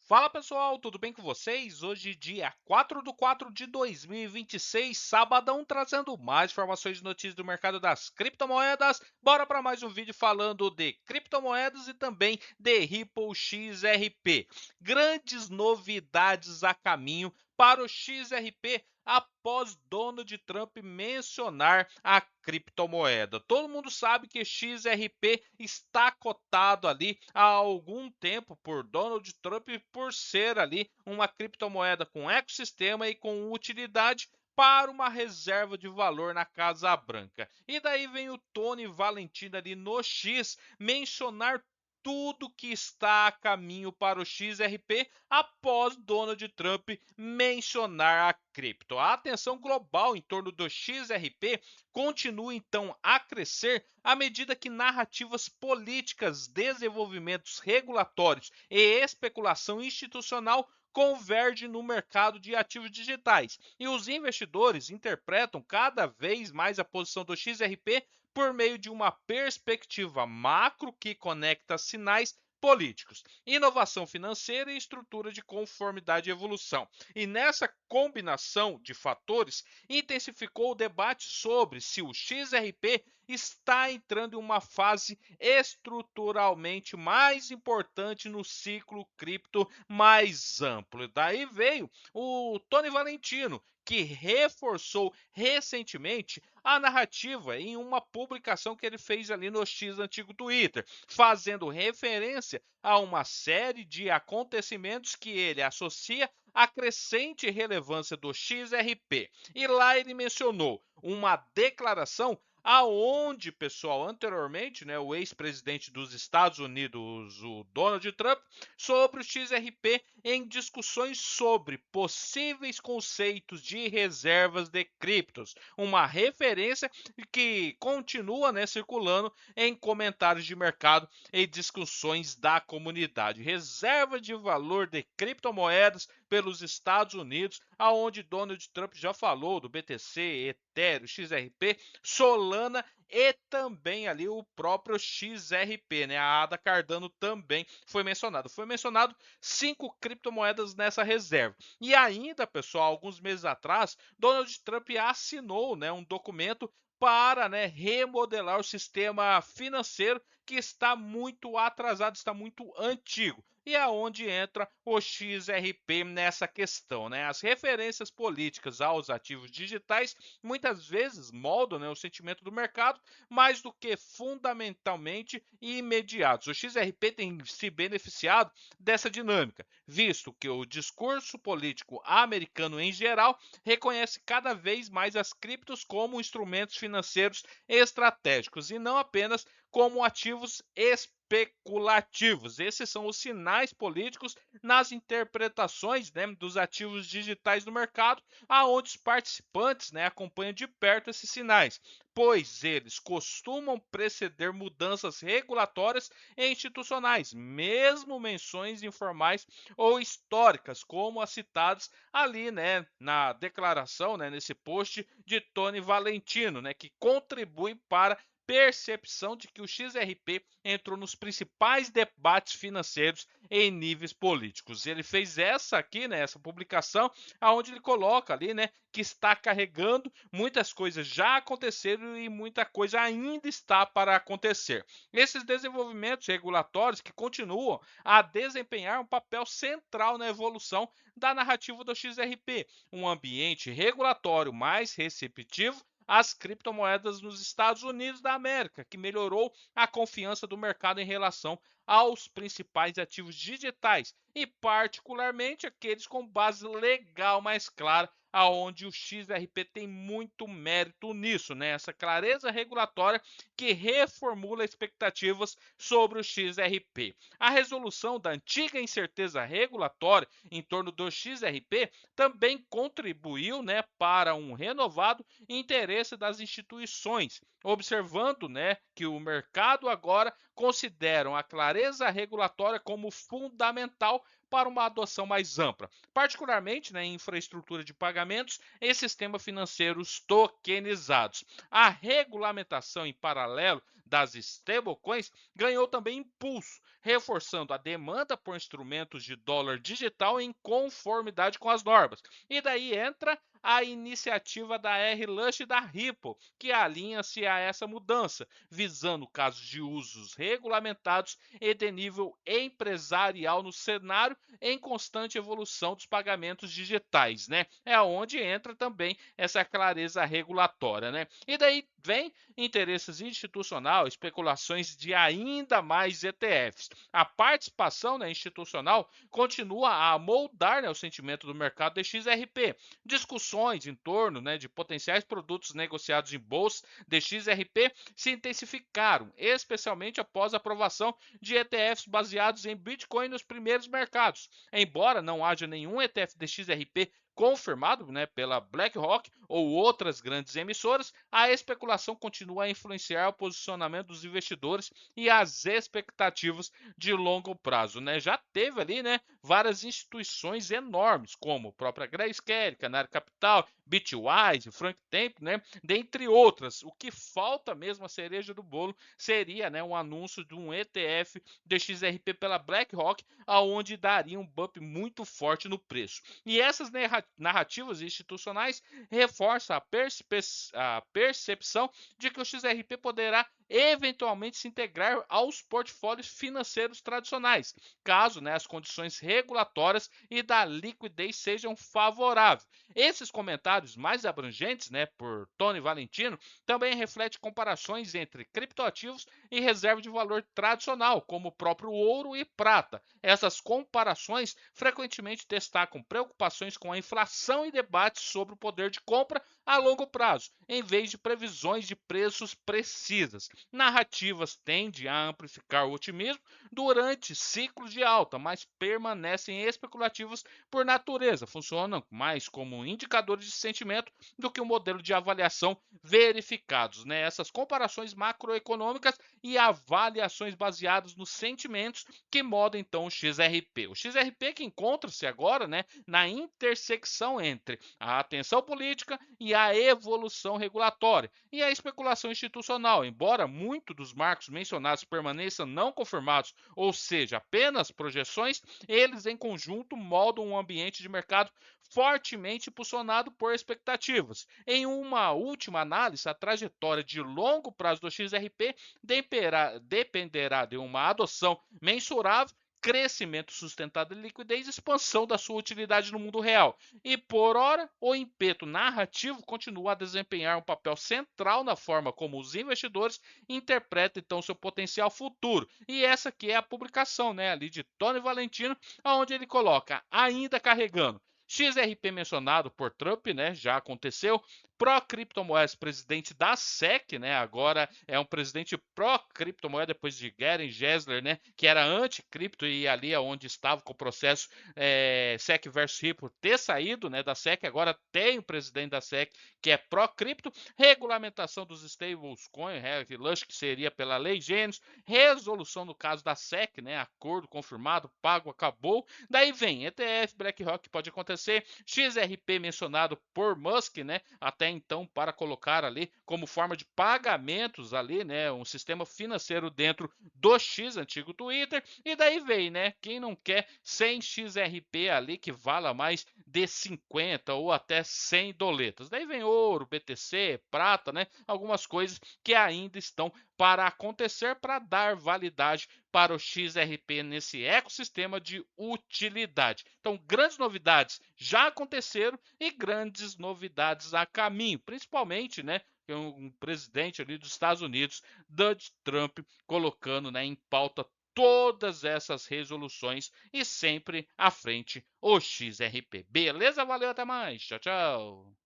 Fala pessoal, tudo bem com vocês? Hoje, dia 4/4 de 2026, sabadão, trazendo mais informações e notícias do mercado das criptomoedas. Bora para mais um vídeo falando de criptomoedas e também de Ripple XRP. Grandes novidades a caminho para o XRP após Donald Trump mencionar a criptomoeda. Todo mundo sabe que XRP está cotado ali há algum tempo por Donald Trump por ser ali uma criptomoeda com ecossistema e com utilidade para uma reserva de valor na Casa Branca. E daí vem o Tony Valentino ali no X mencionar tudo que está a caminho para o XRP após Donald Trump mencionar a cripto. A atenção global em torno do XRP continua então a crescer à medida que narrativas políticas, desenvolvimentos regulatórios e especulação institucional convergem no mercado de ativos digitais. E os investidores interpretam cada vez mais a posição do XRP por meio de uma perspectiva macro que conecta sinais políticos, inovação financeira e estrutura de conformidade e evolução. E nessa combinação de fatores, intensificou o debate sobre se o XRP está entrando em uma fase estruturalmente mais importante no ciclo cripto mais amplo. Daí veio o Tony Valentino, que reforçou recentemente a narrativa em uma publicação que ele fez ali no X antigo Twitter, fazendo referência a uma série de acontecimentos que ele associa à crescente relevância do XRP. E lá ele mencionou uma declaração aonde, pessoal, anteriormente, né, o ex-presidente dos Estados Unidos, o Donald Trump, sobre o XRP em discussões sobre possíveis conceitos de reservas de criptos, uma referência que continua, né, circulando em comentários de mercado e discussões da comunidade. Reserva de valor de criptomoedas pelos Estados Unidos, aonde Donald Trump já falou do BTC, Ethereum, XRP, Solana e também ali o próprio XRP, né? A Ada Cardano também foi mencionado. Foi mencionado 5 criptomoedas nessa reserva. E ainda, pessoal, alguns meses atrás, Donald Trump assinou, né, um documento para, né, remodelar o sistema financeiro que está muito atrasado, está muito antigo. E é onde entra o XRP nessa questão, né? As referências políticas aos ativos digitais muitas vezes moldam, né, o sentimento do mercado mais do que fundamentalmente imediatos. O XRP tem se beneficiado dessa dinâmica, visto que o discurso político americano em geral reconhece cada vez mais as criptos como instrumentos financeiros estratégicos e não apenas como ativos especulativos. Esses são os sinais políticos nas interpretações, né, dos ativos digitais no mercado, aonde os participantes, né, acompanham de perto esses sinais, pois eles costumam preceder mudanças regulatórias e institucionais, mesmo menções informais ou históricas, como as citadas ali, né, na declaração, né, nesse post de Tony Valentino, né, que contribui para percepção de que o XRP entrou nos principais debates financeiros em níveis políticos. Ele fez essa aqui, né, essa publicação, aonde ele coloca ali, né, que está carregando, muitas coisas já aconteceram e muita coisa ainda está para acontecer. Esses desenvolvimentos regulatórios que continuam a desempenhar um papel central na evolução da narrativa do XRP, um ambiente regulatório mais receptivo às criptomoedas nos Estados Unidos da América, que melhorou a confiança do mercado em relação aos principais ativos digitais e particularmente aqueles com base legal mais clara, aonde o XRP tem muito mérito nisso, né? Essa clareza regulatória que reformula expectativas sobre o XRP. A resolução da antiga incerteza regulatória em torno do XRP também contribuiu, né, para um renovado interesse das instituições, observando, né, que o mercado agora consideram a clareza regulatória como fundamental para uma adoção mais ampla, particularmente, né, em infraestrutura de pagamentos e sistemas financeiros tokenizados. A regulamentação em paralelo das stablecoins ganhou também impulso, reforçando a demanda por instrumentos de dólar digital em conformidade com as normas. E daí entra a iniciativa da R-Lush e da Ripple, que alinha-se a essa mudança, visando casos de usos regulamentados e de nível empresarial no cenário em constante evolução dos pagamentos digitais, né? É onde entra também essa clareza regulatória, né? E daí vem interesses institucional, especulações de ainda mais ETFs. A participação, né, institucional continua a moldar, né, o sentimento do mercado de XRP. Discussões em torno, né, de potenciais produtos negociados em bolsa de XRP se intensificaram, especialmente após a aprovação de ETFs baseados em Bitcoin nos primeiros mercados. Embora não haja nenhum ETF de XRP confirmado, né, pela BlackRock ou outras grandes emissoras, a especulação continua a influenciar o posicionamento dos investidores e as expectativas de longo prazo, né? Já teve ali, né, várias instituições enormes, como a própria Grayscale, Canary Capital, Bitwise, Frank Temple, né, dentre outras. O que falta mesmo a cereja do bolo seria, né, um anúncio de um ETF de XRP pela BlackRock, aonde daria um bump muito forte no preço. E essas narrativas institucionais reforçam a percepção de que o XRP poderá eventualmente se integrar aos portfólios financeiros tradicionais, caso, né, as condições regulatórias e da liquidez sejam favoráveis. Esses comentários mais abrangentes, né, por Tony Valentino, também refletem comparações entre criptoativos e reserva de valor tradicional, como o próprio ouro e prata. Essas comparações frequentemente destacam preocupações com a inflação e debates sobre o poder de compra a longo prazo, em vez de previsões de preços precisas. Narrativas tendem a amplificar o otimismo durante ciclos de alta, mas permanecem especulativas por natureza, funcionam mais como indicadores de sentimento do que um modelo de avaliação verificados. Né? Essas comparações macroeconômicas e avaliações baseadas nos sentimentos que modam então o XRP. O XRP que encontra-se agora, né, na intersecção entre a atenção política e a evolução regulatória e a especulação institucional, embora muito dos marcos mencionados permaneçam não confirmados, ou seja, apenas projeções, eles em conjunto moldam um ambiente de mercado fortemente impulsionado por expectativas. Em uma última análise, a trajetória de longo prazo do XRP dependerá de uma adoção mensurável, crescimento sustentado de liquidez e expansão da sua utilidade no mundo real. E por ora, o impeto narrativo continua a desempenhar um papel central na forma como os investidores interpretam então seu potencial futuro. E essa aqui é a publicação, né, ali de Tony Valentino, onde ele coloca ainda carregando XRP mencionado por Trump, né? Já aconteceu. Pró-criptomoedas, presidente da SEC, né? Agora é um presidente pró-criptomoeda depois de Gary Gensler, né? Que era anti-cripto e ali é onde estava com o processo SEC versus Ripple ter saído, né? Da SEC. Agora tem o presidente da SEC que é pró-cripto. Regulamentação dos stablecoins, Lush, que seria pela lei Gênesis. Resolução no caso da SEC, né? Acordo confirmado, pago, acabou. Daí vem ETF, BlackRock, pode acontecer. XRP mencionado por Musk, né? Até então para colocar ali como forma de pagamentos ali, né? Um sistema financeiro dentro do X, antigo Twitter. E daí vem, né? Quem não quer 100 XRP ali que vala mais de 50 ou até 100 doletas. Daí vem ouro, BTC, prata, né? Algumas coisas que ainda estão para acontecer para dar validade para o XRP nesse ecossistema de utilidade. Então, grandes novidades já aconteceram e grandes novidades a caminho, principalmente, né, um presidente ali dos Estados Unidos, Donald Trump, colocando, né, em pauta todas essas resoluções e sempre à frente o XRP. Beleza? Valeu, até mais. Tchau, tchau.